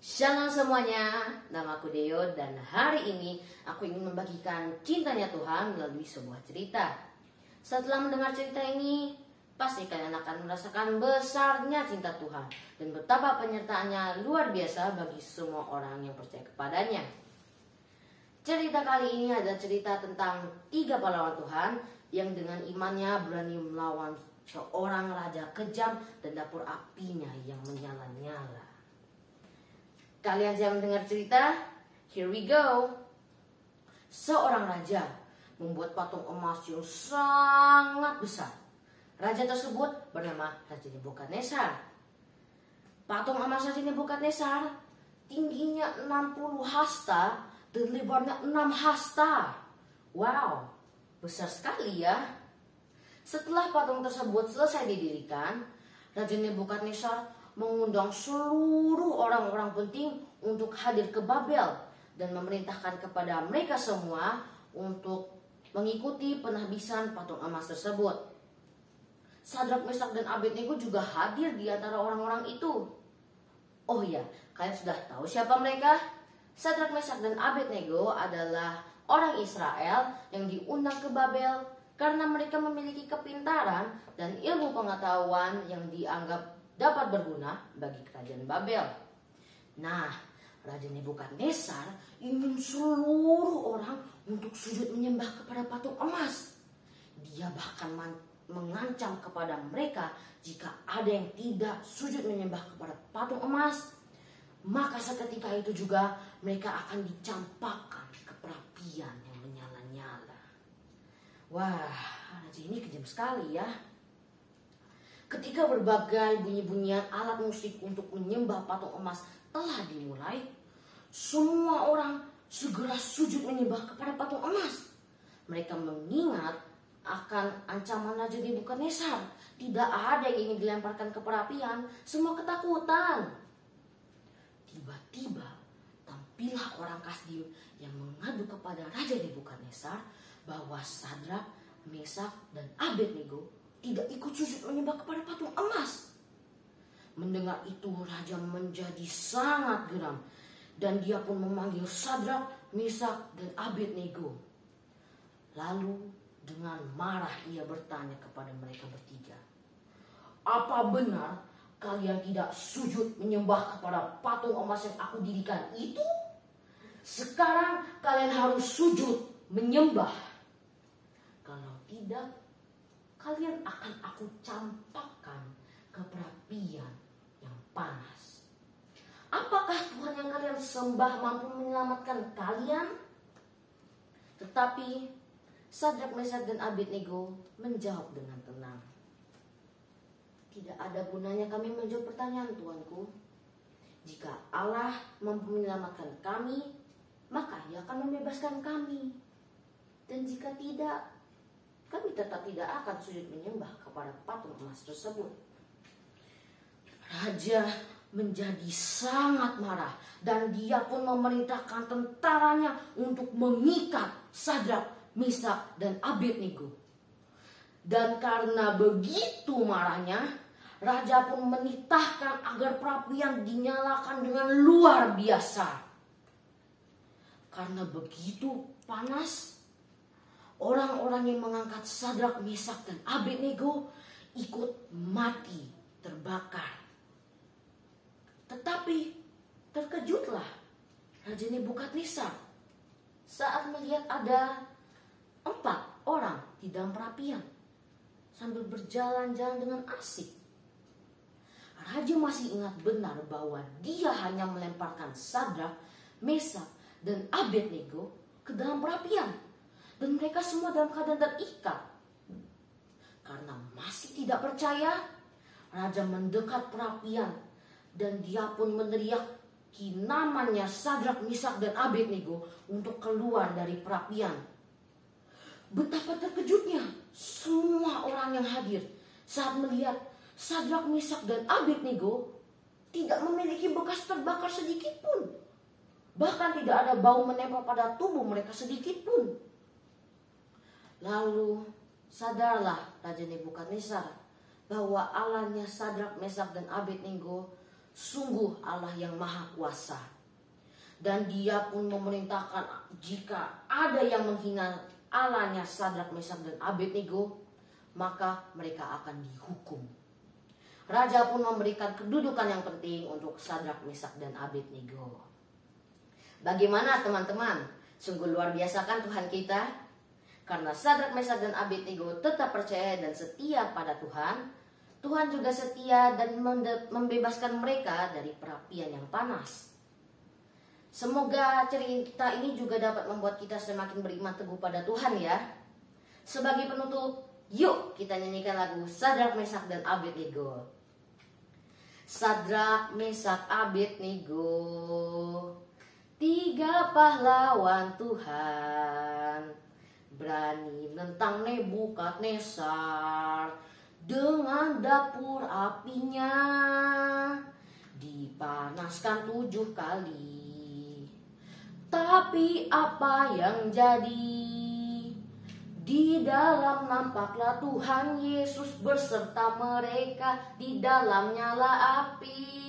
Shalom semuanya, namaku Deo dan hari ini aku ingin membagikan cintanya Tuhan melalui sebuah cerita. Setelah mendengar cerita ini, pasti kalian akan merasakan besarnya cinta Tuhan dan betapa penyertaannya luar biasa bagi semua orang yang percaya kepadanya. Cerita kali ini adalah cerita tentang 3 pahlawan Tuhan yang dengan imannya berani melawan seorang raja kejam dan dapur apinya yang menyala-nyala. Kalian siap mendengar cerita? Here we go. Seorang raja membuat patung emas yang sangat besar. Raja tersebut bernama Raja Nebukadnezar. Patung emas Raja Nebukadnezar tingginya 60 hasta dan lebarnya 6 hasta. Wow, besar sekali ya. Setelah patung tersebut selesai didirikan, Raja Nebukadnezar mengundang seluruh orang-orang penting untuk hadir ke Babel dan memerintahkan kepada mereka semua untuk mengikuti penghabisan patung emas tersebut. Sadrak, Mesak, dan Abednego juga hadir di antara orang-orang itu. Oh iya, kalian sudah tahu siapa mereka? Sadrak, Mesak, dan Abednego adalah orang Israel yang diundang ke Babel karena mereka memiliki kepintaran dan ilmu pengetahuan yang dianggap dapat berguna bagi kerajaan Babel. Nah, Raja Nebukadnezar ingin seluruh orang untuk sujud menyembah kepada patung emas. Dia bahkan mengancam kepada mereka jika ada yang tidak sujud menyembah kepada patung emas, maka seketika itu juga mereka akan dicampakkan ke perapian yang menyala-nyala. Wah, raja ini kejam sekali ya. Ketika berbagai bunyi-bunyian alat musik untuk menyembah patung emas telah dimulai, semua orang segera sujud menyembah kepada patung emas. Mereka mengingat akan ancaman Raja Nebukadnezar. Tidak ada yang ingin dilemparkan ke perapian, semua ketakutan. Tiba-tiba tampillah orang Kasdim yang mengadu kepada Raja Nebukadnezar bahwa Sadrak, Mesak, dan Abednego tidak ikut sujud menyembah kepada patung emas. Mendengar itu raja menjadi sangat geram dan dia pun memanggil Sadrak, Mesak, dan Abednego. Lalu dengan marah ia bertanya kepada mereka bertiga, "Apa benar kalian tidak sujud menyembah kepada patung emas yang aku dirikan itu? Sekarang kalian harus sujud menyembah. Kalau tidak, kalian akan aku campakkan ke perapian yang panas. Apakah Tuhan yang kalian sembah mampu menyelamatkan kalian?" Tetapi Sadrak, Mesak, dan Abednego menjawab dengan tenang, "Tidak ada gunanya kami menjawab pertanyaan Tuanku. Jika Allah mampu menyelamatkan kami, maka Ia akan membebaskan kami. Dan jika tidak, kami tetap tidak akan sujud menyembah kepada patung emas tersebut." Raja menjadi sangat marah dan dia pun memerintahkan tentaranya untuk mengikat Sadrak, Mesak, dan Abednego. Dan karena begitu marahnya, raja pun menitahkan agar perapian dinyalakan dengan luar biasa. Karena begitu panas, orang-orang yang mengangkat Sadrak, Mesak, dan Abednego ikut mati terbakar. Tetapi terkejutlah Raja Nebukadnezar saat melihat ada 4 orang di dalam perapian sambil berjalan-jalan dengan asik. Raja masih ingat benar bahwa dia hanya melemparkan Sadrak, Mesak, dan Abednego ke dalam perapian. Dan mereka semua dalam keadaan terikat. Karena masih tidak percaya, raja mendekat perapian dan dia pun meneriaki namanya Sadrak, Mesak, dan Abednego untuk keluar dari perapian. Betapa terkejutnya semua orang yang hadir saat melihat Sadrak, Mesak, dan Abednego tidak memiliki bekas terbakar sedikit pun. Bahkan tidak ada bau menempel pada tubuh mereka sedikit pun. Lalu sadarlah Raja Nebukadnezar bahwa Allahnya Sadrak, Mesak, dan Abednego Sungguh Allah yang maha kuasa. Dan dia pun memerintahkan jika ada yang menghina Allahnya Sadrak, Mesak, dan Abednego, maka mereka akan dihukum. Raja pun memberikan kedudukan yang penting untuk Sadrak, Mesak, dan Abednego. Bagaimana teman-teman? Sungguh luar biasa kan Tuhan kita? Karena Sadrak, Mesak, dan Abednego tetap percaya dan setia pada Tuhan, Tuhan juga setia dan membebaskan mereka dari perapian yang panas. Semoga cerita ini juga dapat membuat kita semakin beriman teguh pada Tuhan ya. Sebagai penutup, yuk kita nyanyikan lagu Sadrak, Mesak, dan Abednego. Sadrak, Mesak, Abednego, tiga pahlawan Tuhan, berani nentang Nebukadnezar. Dengan dapur apinya dipanaskan 7 kali. Tapi apa yang jadi? Di dalam nampaklah Tuhan Yesus berserta mereka, di dalam nyala api.